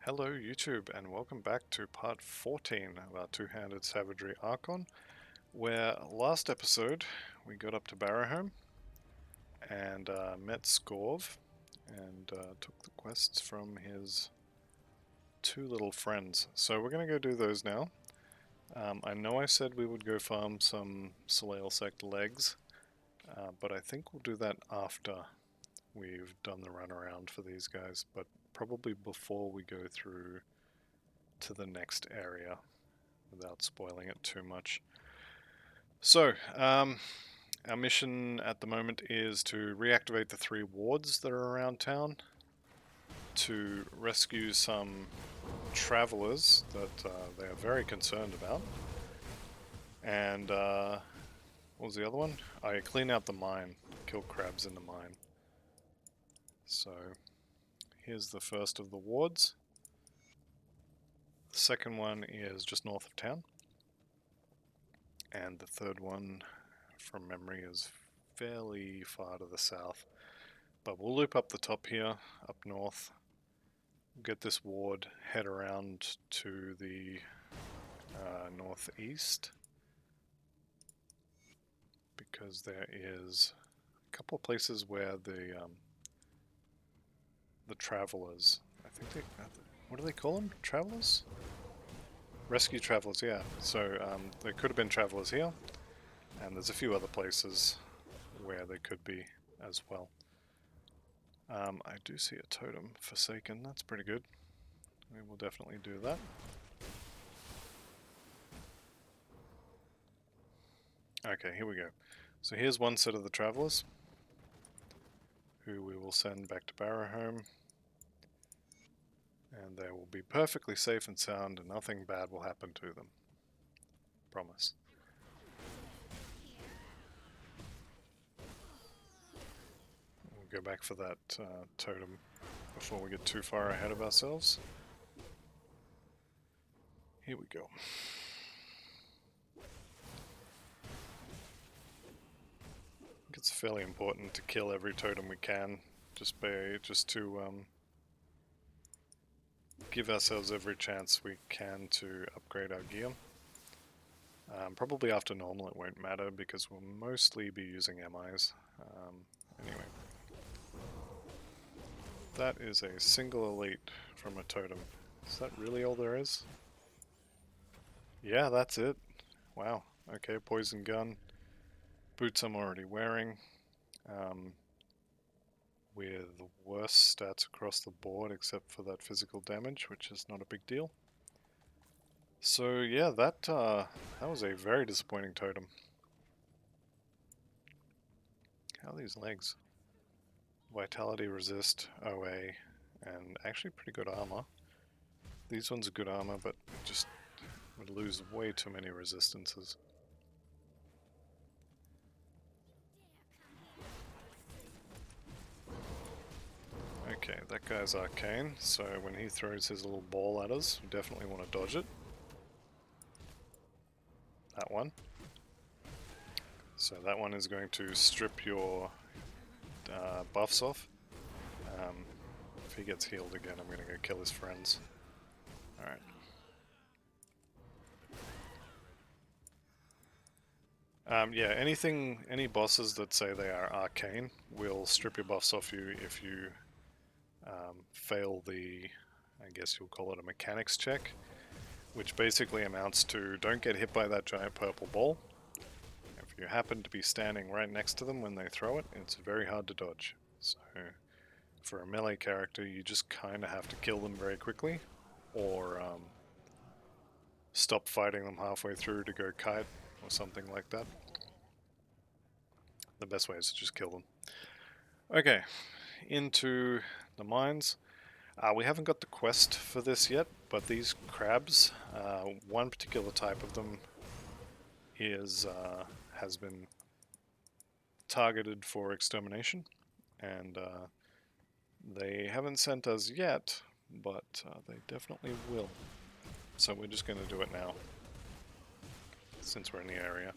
Hello YouTube and welcome back to part 14 of our two-handed Savagery Archon, where last episode we got up to Barrowholm and met Scorv and took the quests from his two little friends. So we're going to go do those now. I know I said we would go farm some Soleil Sect legs, but I think we'll do that after we've done the run around for these guys, but probably before we go through to the next area without spoiling it too much. So, our mission at the moment is to reactivate the 3 wards that are around town, to rescue some travelers that they are very concerned about, and what was the other one? Clean out the mine, kill crabs in the mine. So, here's the first of the wards. The second one is just north of town. And the third one, from memory, is fairly far to the south. But we'll loop up the top here, up north, get this ward, head around to the northeast, because there is a couple of places where the travelers, I think they, what do they call them? Travelers? Rescue travelers, yeah. So there could have been travelers here, and there's a few other places where they could be as well. I do see a totem, Forsaken, that's pretty good. We will definitely do that. Okay, here we go. So here's one set of the travelers, who we will send back to Barrowholm, and they will be perfectly safe and sound and nothing bad will happen to them. Promise. We'll go back for that totem before we get too far ahead of ourselves. Here we go. I think it's fairly important to kill every totem we can, just to give ourselves every chance we can to upgrade our gear. Probably after normal it won't matter because we'll mostly be using MIs. Anyway. That is a single elite from a totem. Is that really all there is? Yeah, that's it. Wow. Okay, poison gun. Boots I'm already wearing. With worse stats across the board except for that physical damage, which is not a big deal. So yeah, that was a very disappointing totem. How are these legs? Vitality, resist, OA, and actually pretty good armor. These ones are good armor, but just would lose way too many resistances. Okay, that guy's arcane, so when he throws his little ball at us, we definitely want to dodge it. That one. So that one is going to strip your buffs off. If he gets healed again, I'm going to go kill his friends. Alright. Yeah, any bosses that say they are arcane will strip your buffs off you if you fail the, I guess you'll call it a mechanics check, which basically amounts to don't get hit by that giant purple ball. If you happen to be standing right next to them when they throw it, it's very hard to dodge. So for a melee character, you just kind of have to kill them very quickly, or stop fighting them halfway through to go kite, or something like that. The best way is to just kill them. Okay, into the mines. We haven't got the quest for this yet, but these crabs, one particular type of them has been targeted for extermination, and they haven't sent us yet, but they definitely will. So we're just going to do it now, since we're in the area.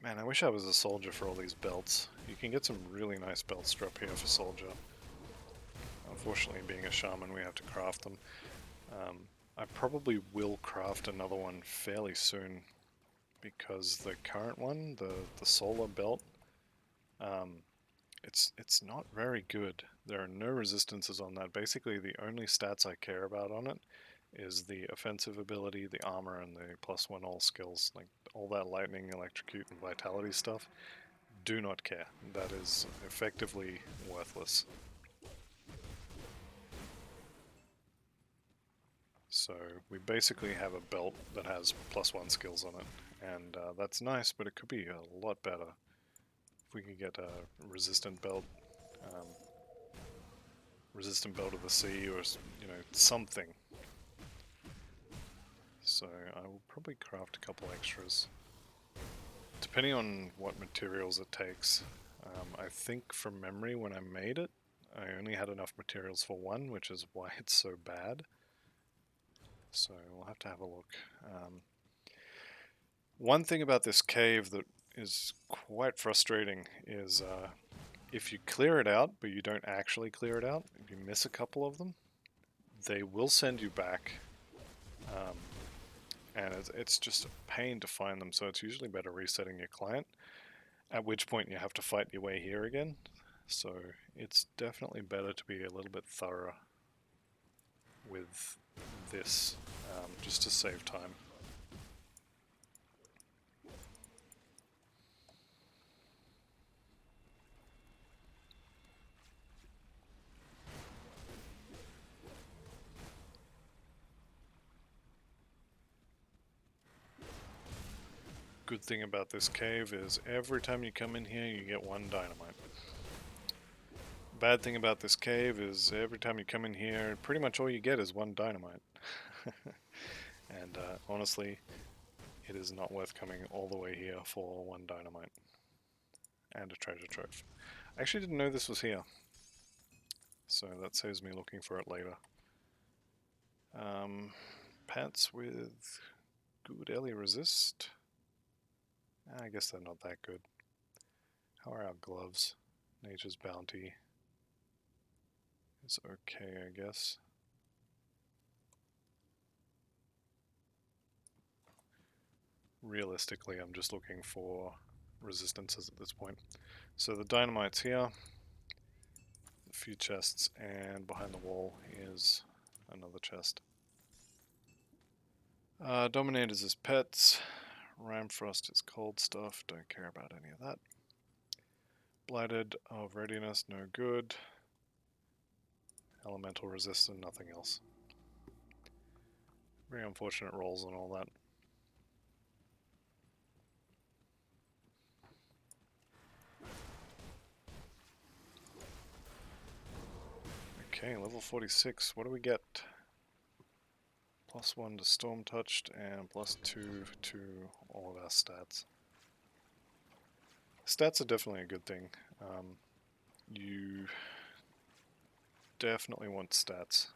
Man, I wish I was a soldier for all these belts. You can get some really nice belts drop here for soldier. Unfortunately, being a shaman, we have to craft them. I probably will craft another one fairly soon, because the current one, the solar belt, it's not very good. There are no resistances on that. Basically, the only stats I care about on it is the offensive ability, the armor, and the +1 all skills. Like all that lightning, electrocute, and vitality stuff, do not care. That is effectively worthless. So we basically have a belt that has +1 skills on it, and that's nice, but it could be a lot better if we could get a resistant belt, um, resistant belt of the sea, or something. So I will probably craft a couple extras, depending on what materials it takes. I think from memory when I made it, I only had enough materials for one, which is why it's so bad. So we'll have to have a look. One thing about this cave that is quite frustrating is if you clear it out, but you don't actually clear it out, if you miss a couple of them, they will send you back. And it's just a pain to find them, so it's usually better resetting your client, at which point you have to fight your way here again. So it's definitely better to be a little bit thorough with this, just to save time. Good thing about this cave is every time you come in here you get 1 dynamite. Bad thing about this cave is every time you come in here pretty much all you get is 1 dynamite. And honestly, it is not worth coming all the way here for 1 dynamite and a treasure trove. I actually didn't know this was here, so that saves me looking for it later. Pants with good early resist. I guess they're not that good. How are our gloves? Nature's Bounty is okay, I guess. Realistically, I'm just looking for resistances at this point. So the dynamite's here, a few chests, and behind the wall is another chest. Dominators is pets. Ramfrost is cold stuff, don't care about any of that. Blighted of readiness, no good. Elemental resistant, nothing else. Very unfortunate rolls and all that. Okay, level 46, what do we get? +1 to Storm Touched and +2 to all of our stats. Stats are definitely a good thing. You definitely want stats.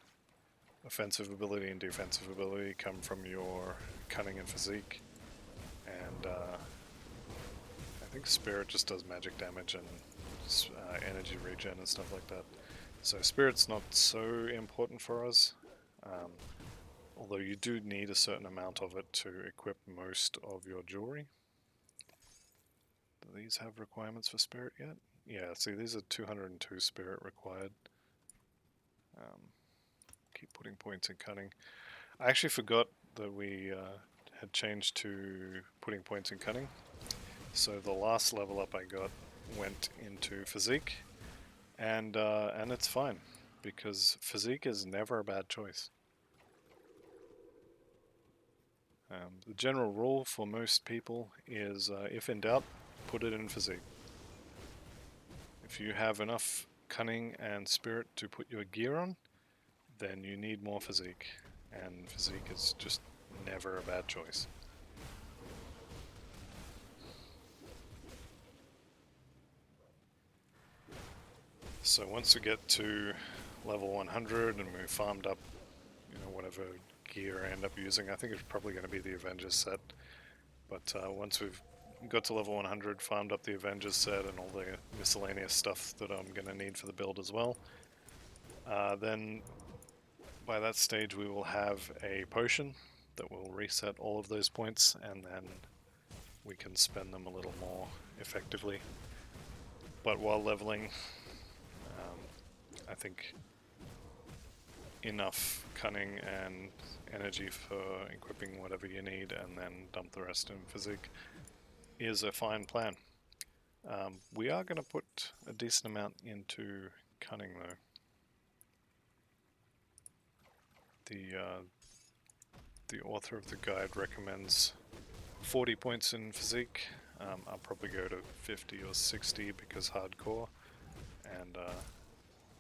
Offensive ability and defensive ability come from your cunning and physique, and I think spirit just does magic damage and energy regen and stuff like that. So spirit's not so important for us, although you do need a certain amount of it to equip most of your jewelry. Do these have requirements for spirit yet? Yeah, see, these are 202 spirit required. Keep putting points in cunning. I actually forgot that we had changed to putting points in cunning. So the last level up I got went into physique, and it's fine, because physique is never a bad choice. The general rule for most people is if in doubt, put it in physique. If you have enough cunning and spirit to put your gear on, then you need more physique, and physique is just never a bad choice. So once we get to level 100 and we farmed up, whatever gear I end up using, I think it's probably going to be the Avengers set. But once we've got to level 100, farmed up the Avengers set and all the miscellaneous stuff that I'm going to need for the build as well, Then by that stage we will have a potion that will reset all of those points, and then we can spend them a little more effectively. But while leveling, I think enough cunning and energy for equipping whatever you need and then dump the rest in physique is a fine plan. We are going to put a decent amount into cunning though. The author of the guide recommends 40 points in physique. I'll probably go to 50 or 60 because hardcore, and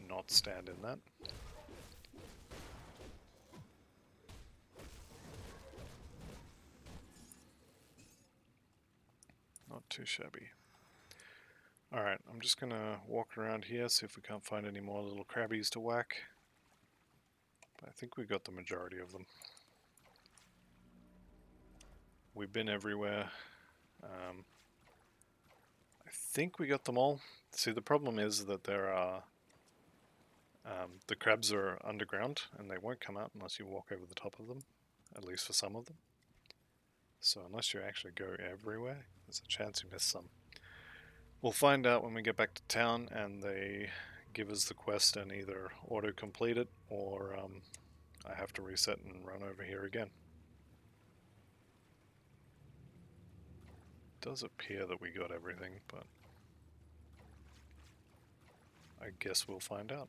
not stand in that. Not too shabby. Alright, I'm just gonna walk around here, see if we can't find any more little crabbies to whack. But I think we got the majority of them. We've been everywhere. I think we got them all. See, the problem is that there are... the crabs are underground, and they won't come out unless you walk over the top of them. At least for some of them. So unless you actually go everywhere, there's a chance you miss some. We'll find out when we get back to town and they give us the quest and either auto-complete it, or I have to reset and run over here again. It does appear that we got everything, but I guess we'll find out.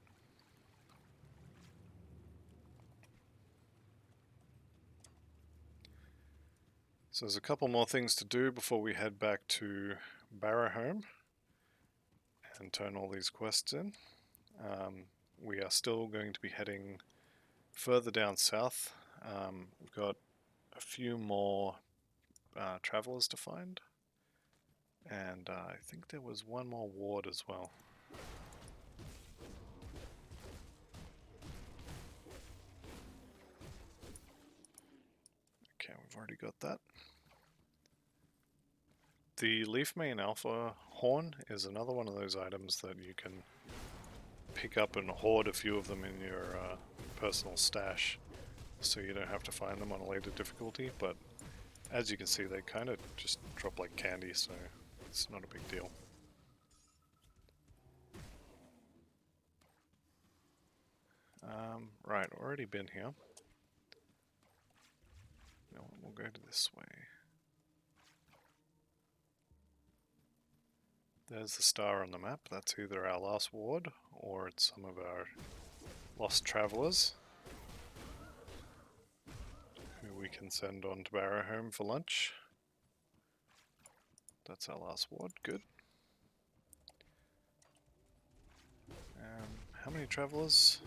So there's a couple more things to do before we head back to Barrowholm and turn all these quests in. We are still going to be heading further down south. We've got a few more travelers to find, and I think there was one more ward as well. Okay, we've already got that. The Leafmane Alpha Horn is another one of those items that you can pick up and hoard a few of them in your personal stash, so you don't have to find them on a later difficulty, but as you can see they kind of just drop like candy, so it's not a big deal. Right, already been here. No, we'll go to this way. There's the star on the map. That's either our last ward or it's some of our lost travelers who we can send on to Barrowholm for lunch. That's our last ward, good. How many travelers?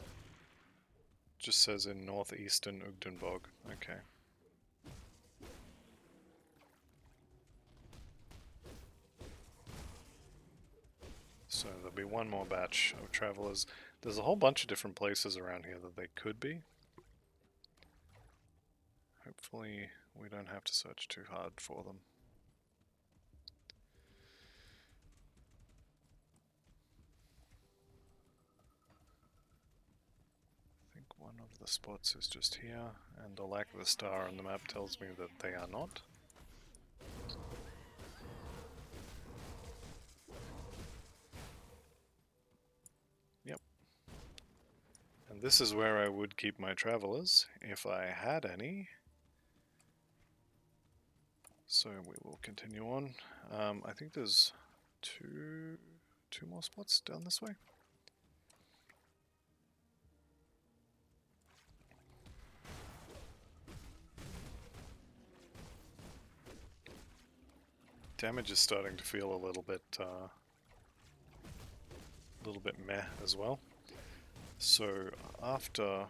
Just says in northeastern Ugdenbog. Okay. So there'll be one more batch of travelers. There's a whole bunch of different places around here that they could be. Hopefully we don't have to search too hard for them. I think one of the spots is just here, and the lack of a star on the map tells me that they are not. Yep. And this is where I would keep my travelers, if I had any. So we will continue on. I think there's two more spots down this way. Damage is starting to feel a little bit meh as well. So after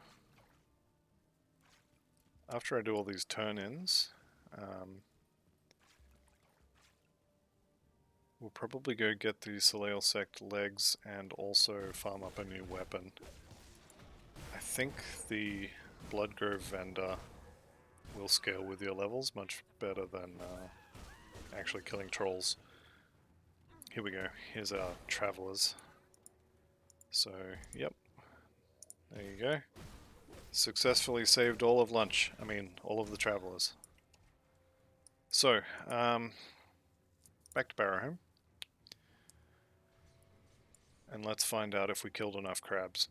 I do all these turn-ins, we'll probably go get the Soleil Sect legs and also farm up a new weapon. I think the Bloodgrove vendor will scale with your levels much better than actually killing trolls. Here we go, here's our travelers. So, yep, There you go. Successfully saved all of lunch. I mean, all of the travelers. So, back to Barrowholm. And let's find out if we killed enough crabs.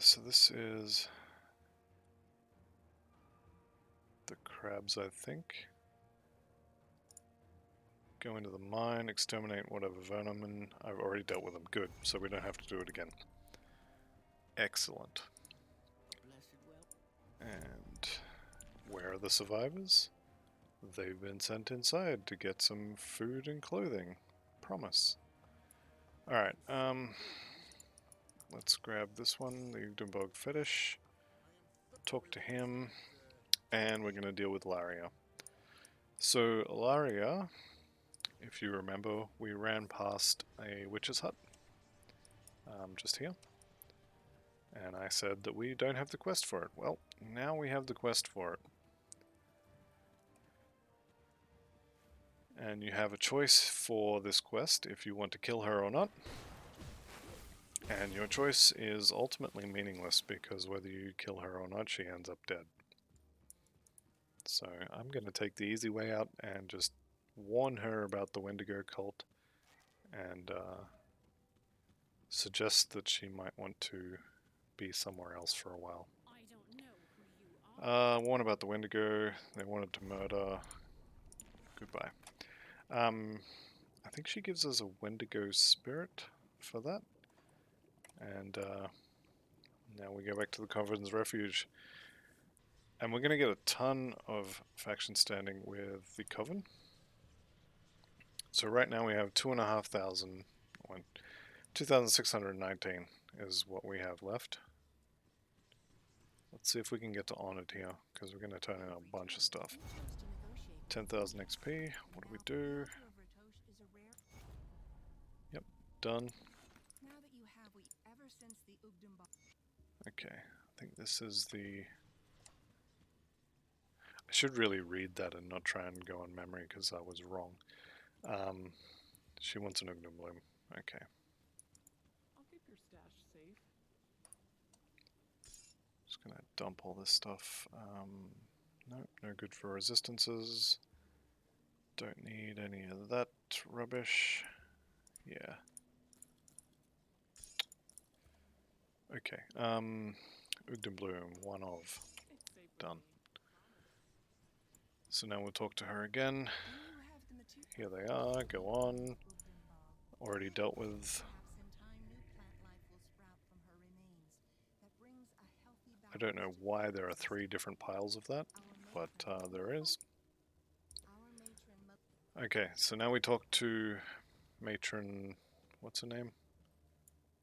So this is the crabs, I think. Go into the mine, exterminate whatever vermin. I've already dealt with them. Good, so we don't have to do it again. Excellent. And where are the survivors? They've been sent inside to get some food and clothing. Promise. Alright, let's grab this one, the Ugdenbog Fetish. Talk to him. And we're going to deal with Laria. So, Laria, if you remember, we ran past a witch's hut. Just here. And I said that we don't have the quest for it. Well, now we have the quest for it. And you have a choice for this quest if you want to kill her or not. And your choice is ultimately meaningless because whether you kill her or not, she ends up dead. So I'm going to take the easy way out and just warn her about the Wendigo cult and suggest that she might want to be somewhere else for a while. Warn about the Wendigo. They wanted to murder. Goodbye. I think she gives us a Wendigo spirit for that. And now we go back to the Convent's Refuge. And we're going to get a ton of faction standing with the Coven. So right now we have 2,500. 2,619 is what we have left. Let's see if we can get to Honored here, because we're going to turn in a bunch of stuff. 10,000 XP. What do we do? Yep, done. Okay, I think this is the... I should really read that and not try and go on memory because I was wrong. She wants an Ugden Bloom. Okay. I'll keep your stash safe. Just gonna dump all this stuff. Nope, no good for resistances. Don't need any of that rubbish. Yeah. Okay. Ugden Bloom, one of. Done. So now we'll talk to her again. Here they are, go on. Already dealt with. I don't know why there are 3 different piles of that, but there is. Okay, so now we talk to Matron... what's her name?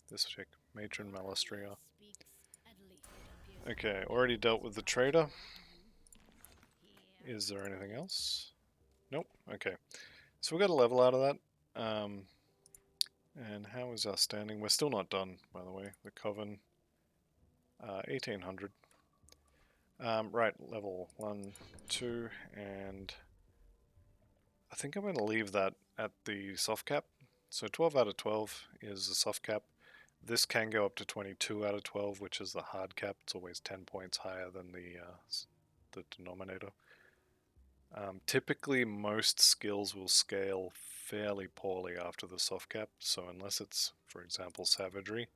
This chick, Matron Malastria. Okay, already dealt with the trader. Is there anything else? Nope, okay. So we got a level out of that. And how is our standing? We're still not done, by the way. The Coven, 1800. Right, level 1, 2, and I think I'm going to leave that at the soft cap. So 12 out of 12 is the soft cap. This can go up to 22 out of 12, which is the hard cap. It's always 10 points higher than the denominator. Typically, most skills will scale fairly poorly after the soft cap, so unless it's, for example, Savagery,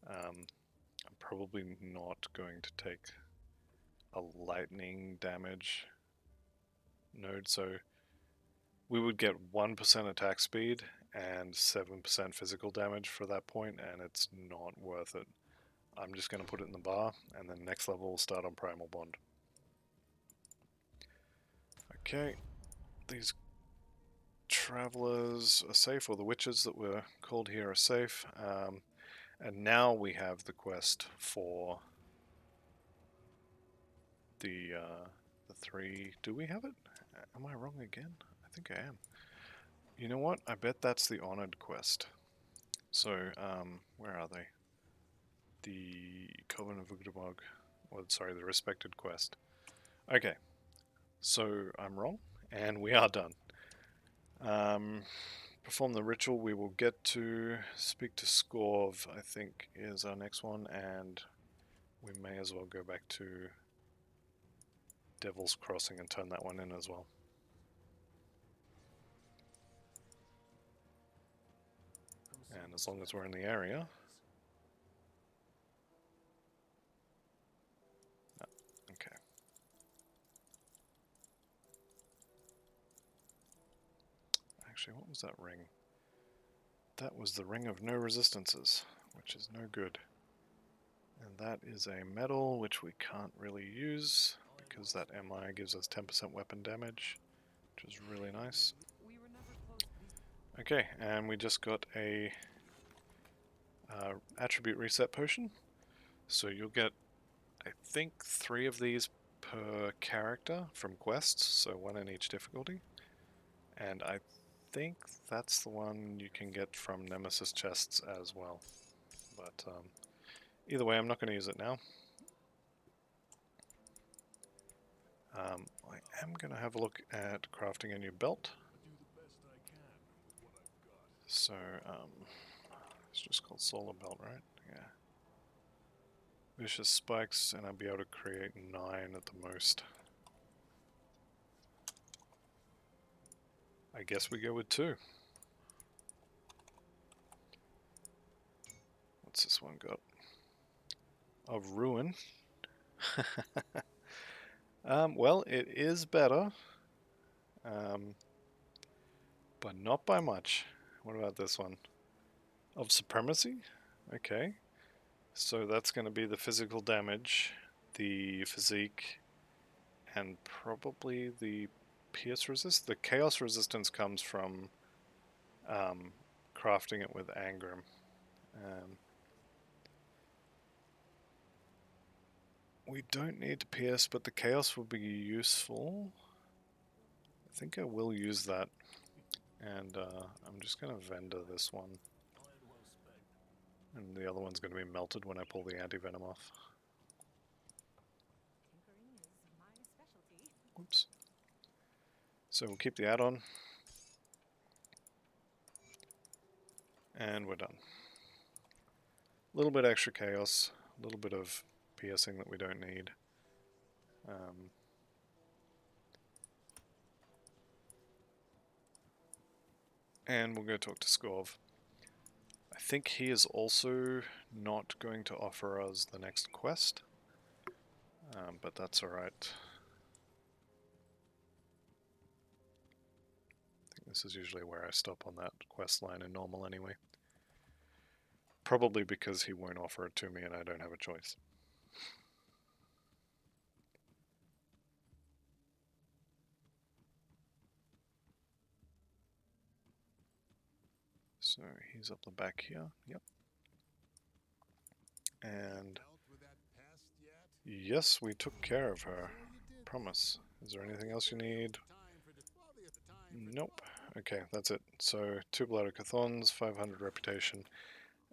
I'm probably not going to take a lightning damage node. So we would get 1% attack speed and 7% physical damage for that point, and it's not worth it. I'm just going to put it in the bar, and then next level will start on Primal Bond. Okay, these travelers are safe, or the witches that were called here are safe. And now we have the quest for the 3... Do we have it? Am I wrong again? I think I am. You know what? I bet that's the honored quest. So, where are they? The Coven of Ugdamog. Or, sorry, the Respected quest. Okay, so I'm wrong, and we are done. Perform the ritual. We will get to speak to Scorv, I think, is our next one, and we may as well go back to Devil's Crossing and turn that one in as well. And as long as we're in the area. No, okay. Actually, what was that ring? That was the Ring of No Resistances, which is no good. And that is a medal, which we can't really use, because that MI gives us 10% weapon damage, which is really nice. We were never close to these. Okay, and we just got a attribute reset potion. So you'll get, I think, 3 of these per character from quests, so 1 in each difficulty. And I think that's the one you can get from Nemesis chests as well. But either way, I'm not going to use it now. I am going to have a look at crafting a new belt. So, it's just called Solar Belt, right? Yeah. Vicious spikes, and I'll be able to create 9 at the most. I guess we go with 2. What's this one got? Of Ruin. Well, it is better. But not by much. What about this one? Of Supremacy? Okay. So that's going to be the physical damage, the physique, and probably the pierce resist. The chaos resistance comes from crafting it with Angram. We don't need to pierce, but the chaos will be useful. I think I will use that. And I'm just going to vendor this one. And the other one's going to be melted when I pull the anti-venom off. Oops. So we'll keep the add-on. And we're done. A little bit extra chaos, a little bit of piercing that we don't need. And we'll go talk to Scorv. I think he is also not going to offer us the next quest, but that's alright. I think this is usually where I stop on that quest line in normal anyway. Probably because he won't offer it to me and I don't have a choice. So he's up the back here, yep. And yes, we took care of her. Promise. Is there anything else you need? Nope. Okay, that's it. So 2 blooded Chthons, 500 reputation,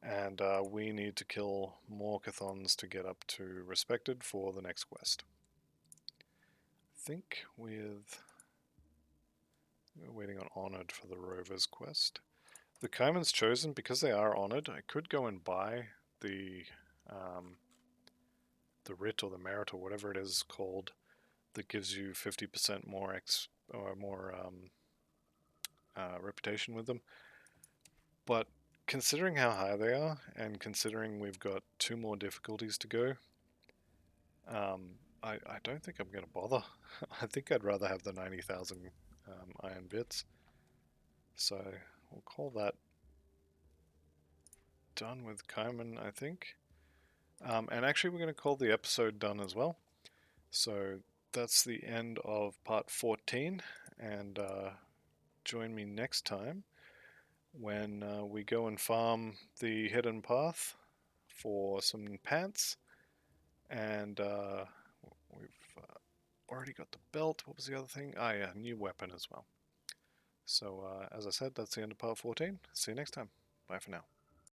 and we need to kill more Chthons to get up to Respected for the next quest. I think we're waiting on Honored for the Rovers quest. The Kaiman's chosen because they are honored. I could go and buy the writ or the merit or whatever it is called that gives you 50% more reputation with them. But considering how high they are, and considering we've got 2 more difficulties to go, I don't think I'm going to bother. I think I'd rather have the 90,000 iron bits. So we'll call that done with Kaiman, I think. And actually we're going to call the episode done as well. So that's the end of part 14, and join me next time when we go and farm the hidden path for some pants, and we've already got the belt. What was the other thing? Ah, yeah, new weapon as well. So, as I said, that's the end of part 14. See you next time. Bye for now.